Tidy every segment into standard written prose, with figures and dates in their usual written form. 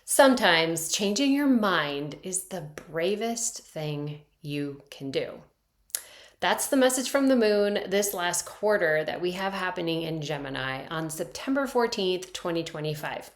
Sometimes changing your mind is the bravest thing you can do. That's the message from the moon this last quarter that we have happening in Gemini on September 14th, 2025.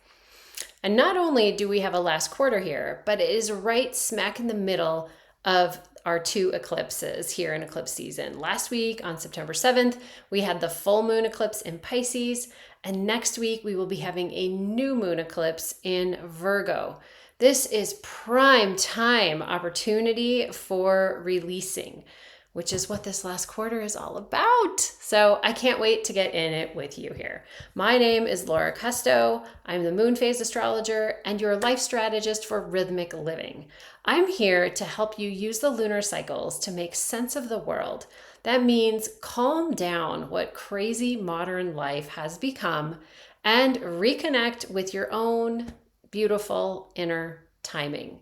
And not only do we have a last quarter here, but it is right smack in the middle of our two eclipses here in eclipse season. Last week on September 7th, we had the full moon eclipse in Pisces, and next week we will be having a new moon eclipse in Virgo. This is prime time opportunity for releasing, which is what this last quarter is all about. So I can't wait to get in it with you here. My name is Laura Custo. I'm the moon phase astrologer and your life strategist for rhythmic living. I'm here to help you use the lunar cycles to make sense of the world. That means calm down what crazy modern life has become and reconnect with your own beautiful inner timing.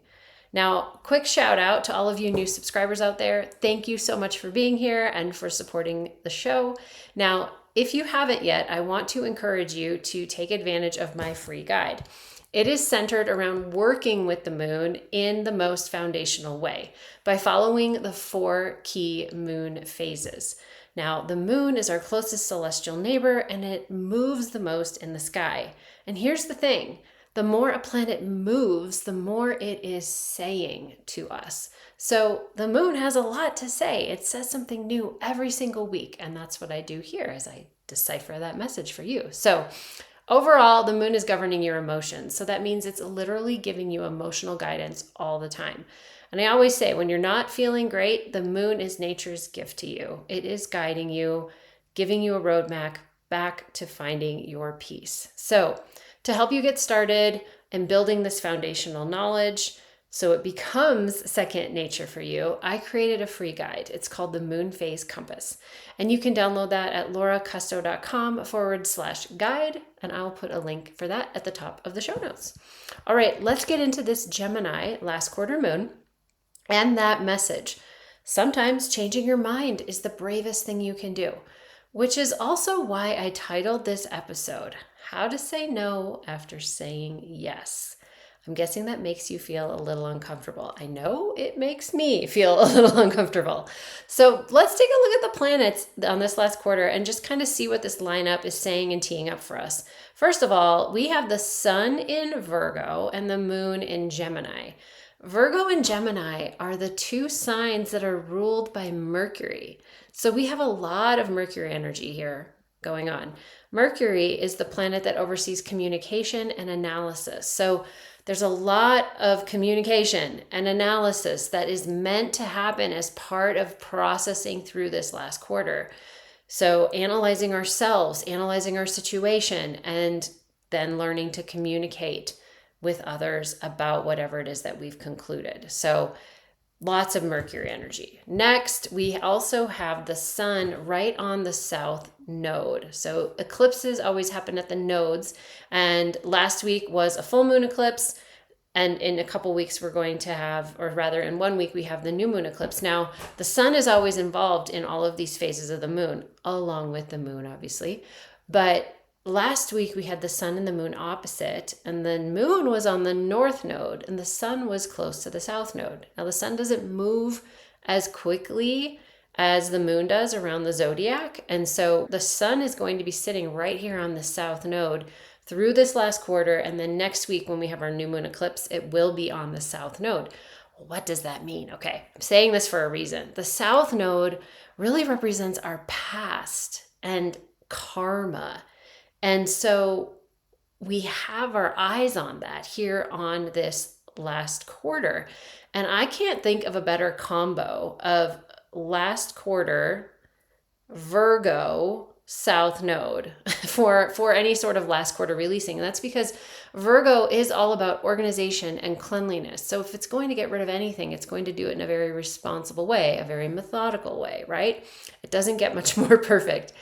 Now, quick shout out to all of you new subscribers out there. Thank you so much for being here and for supporting the show. Now, if you haven't yet, I want to encourage you to take advantage of my free guide. It is centered around working with the moon in the most foundational way by following the 4 key moon phases. Now, the moon is our closest celestial neighbor and it moves the most in the sky. And here's the thing. The more a planet moves, the more it is saying to us. So the moon has a lot to say. It says something new every single week. And that's what I do here as I decipher that message for you. So overall, the moon is governing your emotions. So that means it's literally giving you emotional guidance all the time. And I always say, when you're not feeling great, the moon is nature's gift to you. It is guiding you, giving you a roadmap back to finding your peace. So to help you get started in building this foundational knowledge so it becomes second nature for you, I created a free guide. It's called the Moon Phase Compass. And you can download that at lauracusto.com/guide. And I'll put a link for that at the top of the show notes. All right, let's get into this Gemini last quarter moon and that message. Sometimes changing your mind is the bravest thing you can do, which is also why I titled this episode, How to Say No After Saying Yes. I'm guessing that makes you feel a little uncomfortable. I know it makes me feel a little uncomfortable. So let's take a look at the planets on this last quarter and just kind of see what this lineup is saying and teeing up for us. First of all, we have the sun in Virgo and the moon in Gemini. Virgo and Gemini are the 2 signs that are ruled by Mercury. So we have a lot of Mercury energy here going on. Mercury is the planet that oversees communication and analysis. So there's a lot of communication and analysis that is meant to happen as part of processing through this last quarter. So analyzing ourselves, analyzing our situation, and then learning to communicate with others about whatever it is that we've concluded. So lots of Mercury energy. Next, we also have the sun right on the south node. So eclipses always happen at the nodes. And last week was a full moon eclipse. And in a couple weeks, we're going to have, or rather in 1 week, we have the new moon eclipse. Now, the sun is always involved in all of these phases of the moon, along with the moon, obviously. But last week, we had the sun and the moon opposite, and the moon was on the north node, and the sun was close to the south node. Now, the sun doesn't move as quickly as the moon does around the zodiac, and so the sun is going to be sitting right here on the south node through this last quarter, and then next week when we have our new moon eclipse, it will be on the south node. What does that mean? Okay, I'm saying this for a reason. The south node really represents our past and karma. And so we have our eyes on that here on this last quarter. And I can't think of a better combo of last quarter, Virgo, south node for any sort of last quarter releasing. And that's because Virgo is all about organization and cleanliness. So if it's going to get rid of anything, it's going to do it in a very responsible way, a very methodical way, right? It doesn't get much more perfect.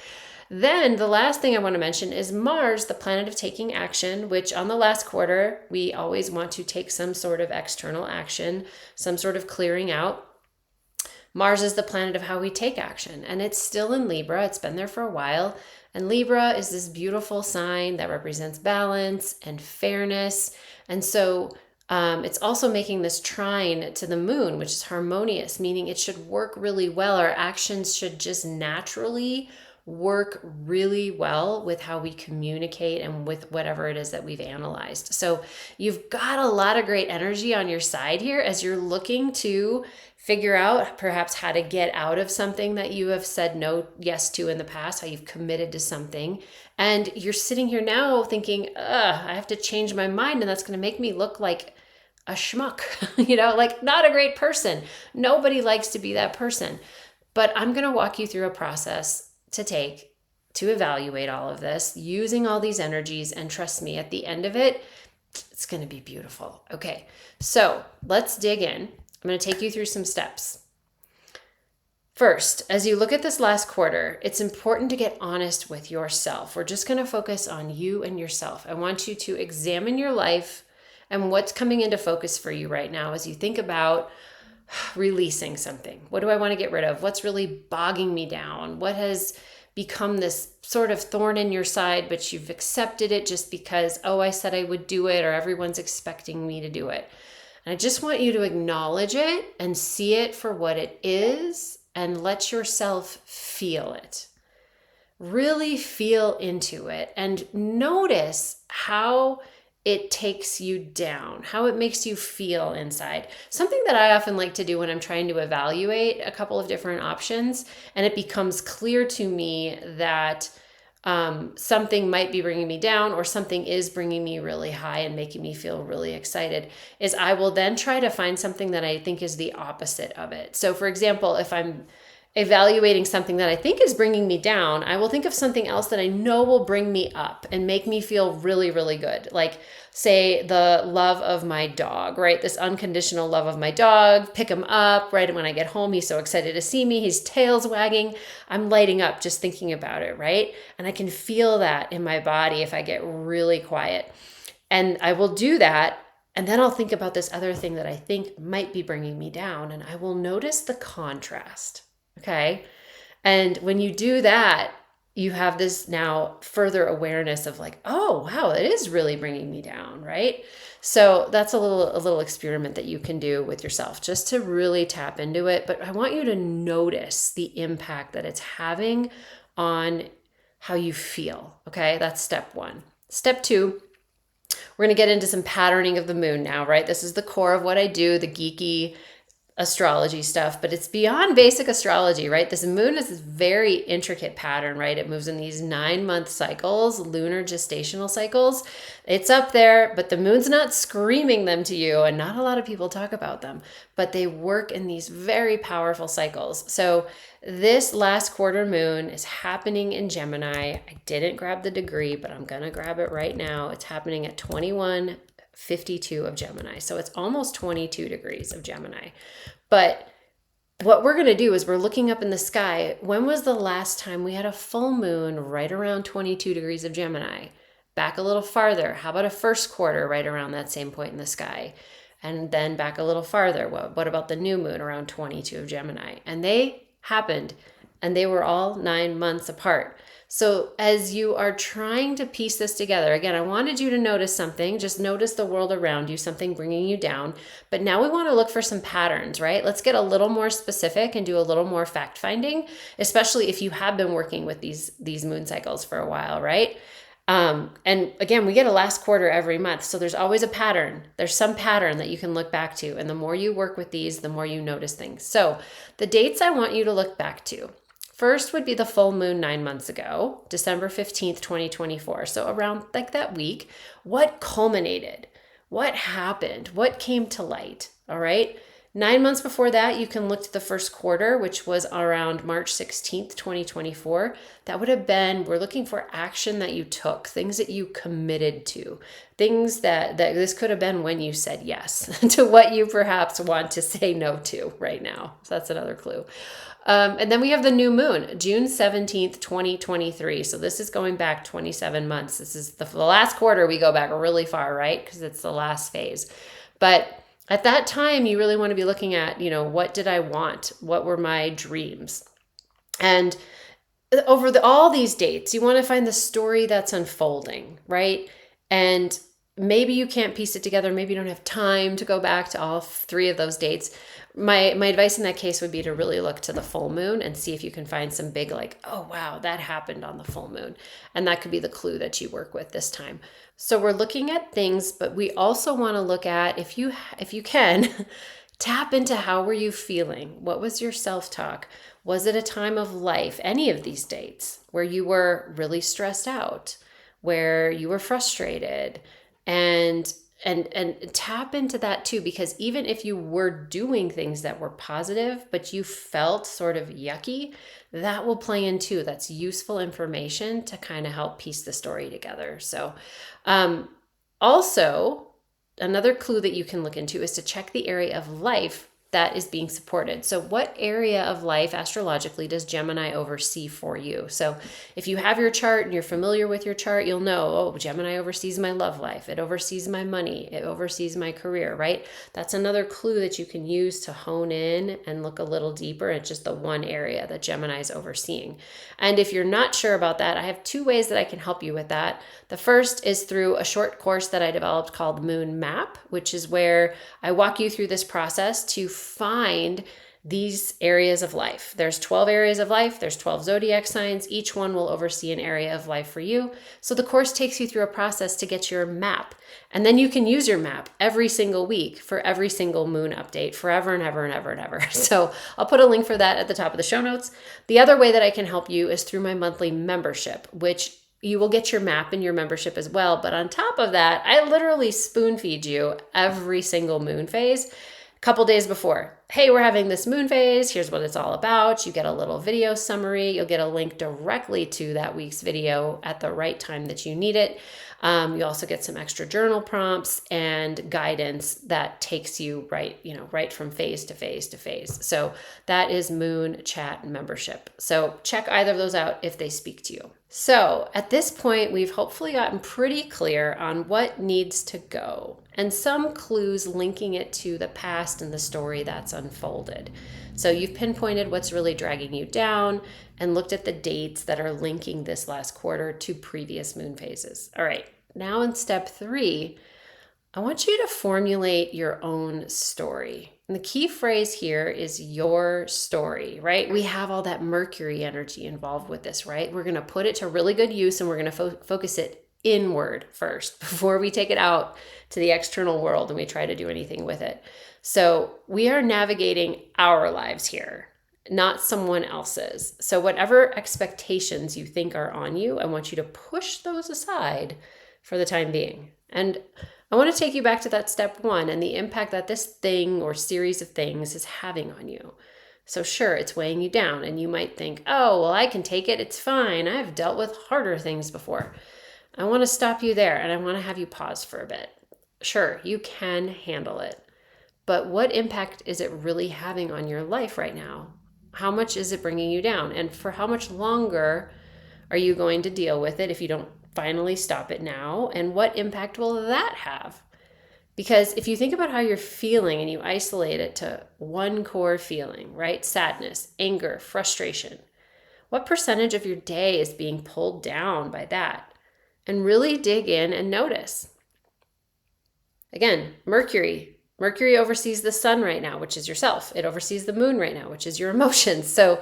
Then the last thing I want to mention is Mars, the planet of taking action, which on the last quarter, we always want to take some sort of external action, some sort of clearing out. Mars is the planet of how we take action, and it's still in Libra. It's been there for a while. And Libra is this beautiful sign that represents balance and fairness. And so it's also making this trine to the moon, which is harmonious, meaning it should work really well. Our actions should just naturally work really well with how we communicate and with whatever it is that we've analyzed. So you've got a lot of great energy on your side here as you're looking to figure out perhaps how to get out of something that you have said yes to in the past, how you've committed to something. And you're sitting here now thinking, I have to change my mind, and that's going to make me look like a schmuck, like not a great person. Nobody likes to be that person. But I'm going to walk you through a process to evaluate all of this using all these energies. And trust me, at the end of it, it's going to be beautiful. Okay, so let's dig in. I'm going to take you through some steps. First, as you look at this last quarter, it's important to get honest with yourself. We're just going to focus on you and yourself. I want you to examine your life and what's coming into focus for you right now as you think about releasing something. What do I want to get rid of? What's really bogging me down? What has become this sort of thorn in your side, but you've accepted it just because, I said I would do it, or everyone's expecting me to do it. And I just want you to acknowledge it and see it for what it is and let yourself feel it. Really feel into it and notice how it takes you down, how it makes you feel inside. Something that I often like to do when I'm trying to evaluate a couple of different options, and it becomes clear to me that something might be bringing me down or something is bringing me really high and making me feel really excited, is I will then try to find something that I think is the opposite of it. So for example, if I'm evaluating something that I think is bringing me down, I will think of something else that I know will bring me up and make me feel really, really good. Like say the love of my dog, right? This unconditional love of my dog, pick him up, right? And when I get home, he's so excited to see me. His tail's wagging. I'm lighting up just thinking about it, right? And I can feel that in my body if I get really quiet. And I will do that. And then I'll think about this other thing that I think might be bringing me down. And I will notice the contrast. Okay. And when you do that, you have this now further awareness of like, oh, wow, it is really bringing me down. Right. So that's a little experiment that you can do with yourself just to really tap into it. But I want you to notice the impact that it's having on how you feel. Okay. That's step one. Step two, we're going to get into some patterning of the moon now, right? This is the core of what I do, the geeky astrology stuff, but it's beyond basic astrology, right? This moon is this very intricate pattern, right? It moves in these 9-month cycles, lunar gestational cycles. It's up there, but the moon's not screaming them to you, and not a lot of people talk about them, but they work in these very powerful cycles. So this last quarter moon is happening in Gemini. I didn't grab the degree, but I'm gonna grab it right now. It's happening at 21:52 of Gemini. So it's almost 22 degrees of Gemini. But what we're going to do is we're looking up in the sky. When was the last time we had a full moon right around 22 degrees of Gemini? Back a little farther. How about a first quarter right around that same point in the sky? And then back a little farther. What about the new moon around 22 of Gemini? And they happened, and they were all 9 months apart. So as you are trying to piece this together, again, I wanted you to notice something, just notice the world around you, something bringing you down. But now we want to look for some patterns, right? Let's get a little more specific and do a little more fact finding, especially if you have been working with these moon cycles for a while, right? And again, we get a last quarter every month. So there's always a pattern. There's some pattern that you can look back to. And the more you work with these, the more you notice things. So the dates I want you to look back to. First would be the full moon 9 months ago, December 15th, 2024. So around like that week, what culminated? What happened? What came to light? All right. 9 months before that, you can look to the first quarter, which was around March 16th, 2024. That would have been, we're looking for action that you took, things that you committed to, things that this could have been when you said yes to what you perhaps want to say no to right now. So that's another clue. And then we have the new moon, June 17th, 2023. So this is going back 27 months. This is the last quarter. We go back really far, right? Because it's the last phase. But At that time, you really want to be looking at, what did I want? What were my dreams? And over all these dates, you want to find the story that's unfolding, right? And maybe you can't piece it together. Maybe you don't have time to go back to all three of those dates. My advice in that case would be to really look to the full moon and see if you can find some big, like, oh wow, that happened on the full moon. And that could be the clue that you work with this time. So we're looking at things, but we also want to look at, if you can, tap into how were you feeling? What was your self-talk? Was it a time of life, any of these dates, where you were really stressed out, where you were frustrated, and tap into that too, because even if you were doing things that were positive, but you felt sort of yucky, that will play in too. That's useful information to kind of help piece the story together. So, also, another clue that you can look into is to check the area of life that is being supported. So what area of life astrologically does Gemini oversee for you? So if you have your chart and you're familiar with your chart, you'll know, oh, Gemini oversees my love life. It oversees my money. It oversees my career, right? That's another clue that you can use to hone in and look a little deeper at just the one area that Gemini is overseeing. And if you're not sure about that, I have two ways that I can help you with that. The first is through a short course that I developed called Moon Map, which is where I walk you through this process to find these areas of life. There's 12 areas of life. There's 12 zodiac signs. Each one will oversee an area of life for you. So the course takes you through a process to get your map. And then you can use your map every single week for every single moon update forever and ever and ever and ever. So I'll put a link for that at the top of the show notes. The other way that I can help you is through my monthly membership, which you will get your map in your membership as well. But on top of that, I literally spoon feed you every single moon phase a couple days before. Hey, we're having this moon phase. Here's what it's all about. You get a little video summary. You'll get a link directly to that week's video at the right time that you need it. You also get some extra journal prompts and guidance that takes you right from phase to phase to phase. So that is Moon Chat membership. So check either of those out if they speak to you. So at this point, we've hopefully gotten pretty clear on what needs to go and some clues linking it to the past and the story that's unfolded. So you've pinpointed what's really dragging you down and looked at the dates that are linking this last quarter to previous moon phases. All right, now in step 3, I want you to formulate your own story. And the key phrase here is your story, right? We have all that Mercury energy involved with this, right? We're going to put it to really good use and we're going to focus it inward first before we take it out to the external world and we try to do anything with it. So we are navigating our lives here, not someone else's. So whatever expectations you think are on you, I want you to push those aside for the time being. And I want to take you back to that step 1 and the impact that this thing or series of things is having on you. So sure, it's weighing you down and you might think, oh, well, I can take it. It's fine. I've dealt with harder things before. I want to stop you there and I want to have you pause for a bit. Sure, you can handle it. But what impact is it really having on your life right now? How much is it bringing you down? And for how much longer are you going to deal with it if you don't finally stop it now? And what impact will that have? Because if you think about how you're feeling and you isolate it to one core feeling, right? Sadness, anger, frustration. What percentage of your day is being pulled down by that? And really dig in and notice. Again, Mercury oversees the sun right now, which is yourself. It oversees the moon right now, which is your emotions. So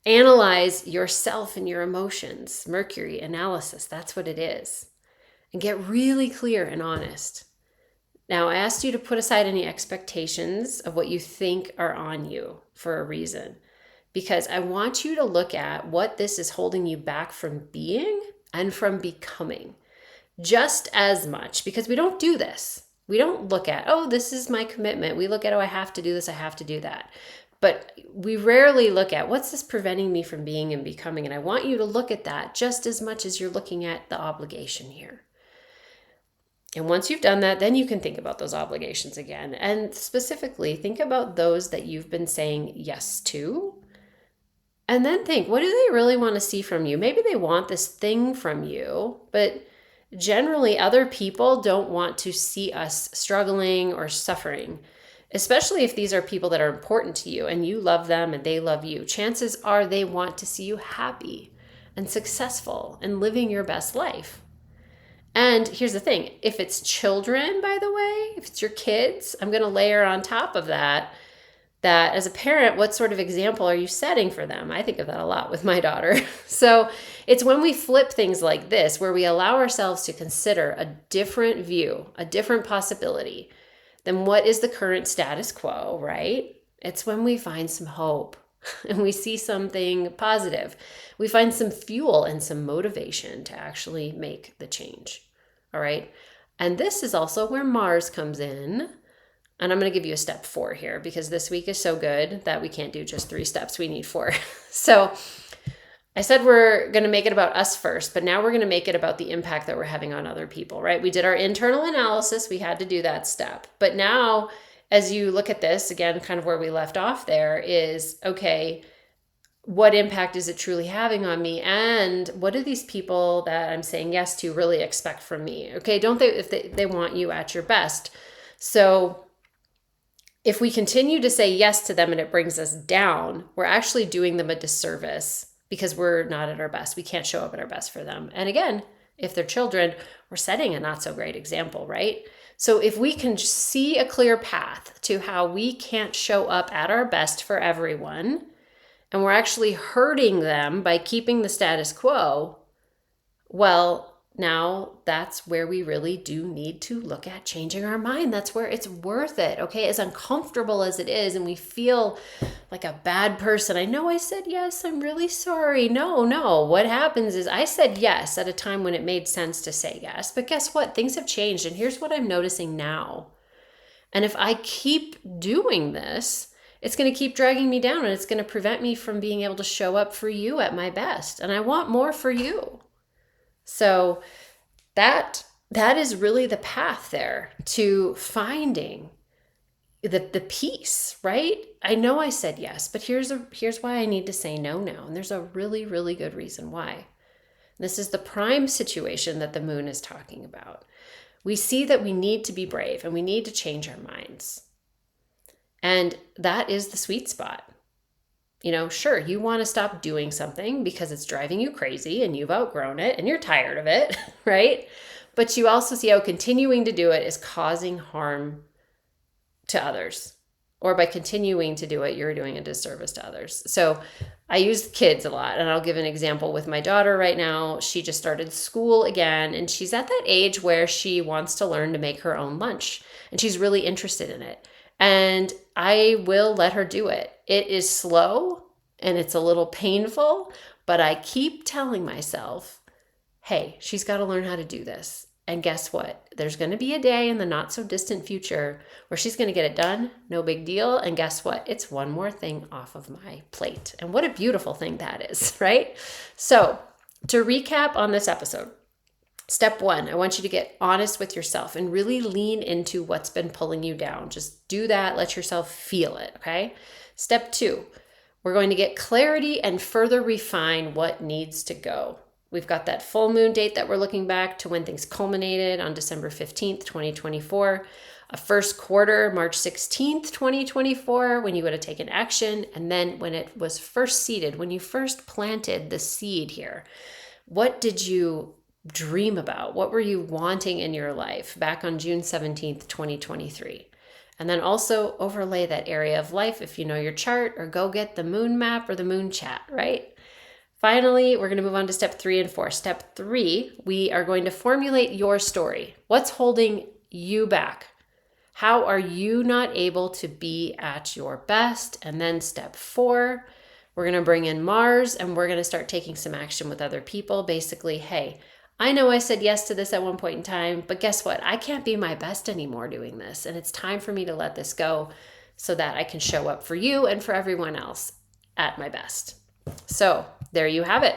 analyze yourself and your emotions. Mercury analysis, that's what it is. And get really clear and honest. Now, I asked you to put aside any expectations of what you think are on you for a reason, because I want you to look at what this is holding you back from being and from becoming just as much, because we don't do this. We don't look at, oh, this is my commitment. We look at, oh, I have to do this, I have to do that. But we rarely look at, what's this preventing me from being and becoming? And I want you to look at that just as much as you're looking at the obligation here. And once you've done that, then you can think about those obligations again. And specifically, think about those that you've been saying yes to. And then think, what do they really want to see from you? Maybe they want this thing from you, but generally other people don't want to see us struggling or suffering. especially if these are people that are important to you and you love them and they love you. Chances are they want to see you happy and successful and living your best life. And here's the thing, if it's children, by the way, if it's your kids, I'm going to layer on top of that as a parent, what sort of example are you setting for them? I think of that a lot with my daughter. So it's when we flip things like this, where we allow ourselves to consider a different view, a different possibility than what is the current status quo, right? It's when we find some hope and we see something positive. We find some fuel and some motivation to actually make the change, all right? And this is also where Mars comes in. And I'm going to give you a step 4 here because this week is so good that we can't do just 3 steps. We need 4. So I said we're going to make it about us first, but now we're going to make it about the impact that we're having on other people, right? We did our internal analysis. We had to do that step. But now, as you look at this, again, kind of where we left off there is, okay, what impact is it truly having on me? And what do these people that I'm saying yes to really expect from me? Okay, don't they, if they want you at your best. So if we continue to say yes to them and it brings us down, we're actually doing them a disservice because we're not at our best. We can't show up at our best for them. And again, if they're children, we're setting a not so great example, right? So if we can see a clear path to how we can't show up at our best for everyone, and we're actually hurting them by keeping the status quo, well, now that's where we really do need to look at changing our mind. That's where it's worth it, okay? As uncomfortable as it is, and we feel like a bad person. I know I said yes, I'm really sorry. No. What happens is I said yes at a time when it made sense to say yes. But guess what? Things have changed, and here's what I'm noticing now. And if I keep doing this, it's going to keep dragging me down, and it's going to prevent me from being able to show up for you at my best. And I want more for you. So that is really the path there to finding the peace, right? I know I said yes, but here's why I need to say no now. And there's a really, really good reason why. This is the prime situation that the moon is talking about. We see that we need to be brave and we need to change our minds. And that is the sweet spot. You know, sure, you want to stop doing something because it's driving you crazy and you've outgrown it and you're tired of it, right? But you also see how continuing to do it is causing harm to others. Or by continuing to do it, you're doing a disservice to others. So I use kids a lot, and I'll give an example with my daughter right now. She just started school again, and she's at that age where she wants to learn to make her own lunch, and she's really interested in it. And I will let her do it. It is slow and it's a little painful, but I keep telling myself, hey, she's got to learn how to do this. And guess what? There's going to be a day in the not so distant future where she's going to get it done. No big deal. And guess what? It's one more thing off of my plate. And what a beautiful thing that is, right? So to recap on this episode, step 1, I want you to get honest with yourself and really lean into what's been pulling you down. Just do that. Let yourself feel it, okay? Step 2, we're going to get clarity and further refine what needs to go. We've got that full moon date that we're looking back to when things culminated on December 15th, 2024. A first quarter, March 16th, 2024, when you would have taken action. And then when it was first seeded, when you first planted the seed here, what did you dream about? What were you wanting in your life back on June 17th, 2023? And then also overlay that area of life if you know your chart, or go get the moon map or the moon chat, right? Finally, we're going to move on to step 3 and 4. Step 3, we are going to formulate your story. What's holding you back? How are you not able to be at your best? And then step 4, we're going to bring in Mars, and we're going to start taking some action with other people. Basically, hey, I know I said yes to this at one point in time, but guess what? I can't be my best anymore doing this. And it's time for me to let this go so that I can show up for you and for everyone else at my best. So there you have it.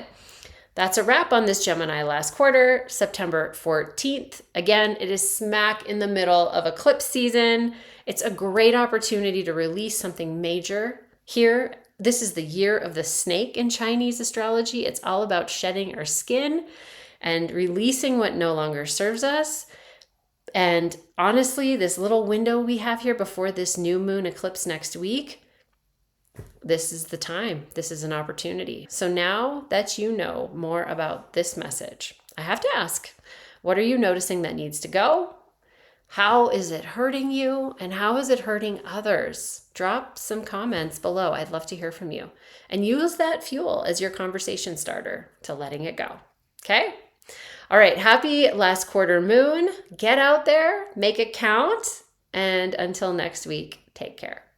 That's a wrap on this Gemini last quarter, September 14th. Again, it is smack in the middle of eclipse season. It's a great opportunity to release something major here. This is the year of the snake in Chinese astrology. It's all about shedding our skin and releasing what no longer serves us. And honestly, this little window we have here before this new moon eclipse next week, this is the time. This is an opportunity. So now that you know more about this message, I have to ask, what are you noticing that needs to go? How is it hurting you? And how is it hurting others? Drop some comments below. I'd love to hear from you. And use that fuel as your conversation starter to letting it go. Okay? All right. Happy last quarter moon. Get out there, make it count. And until next week, take care.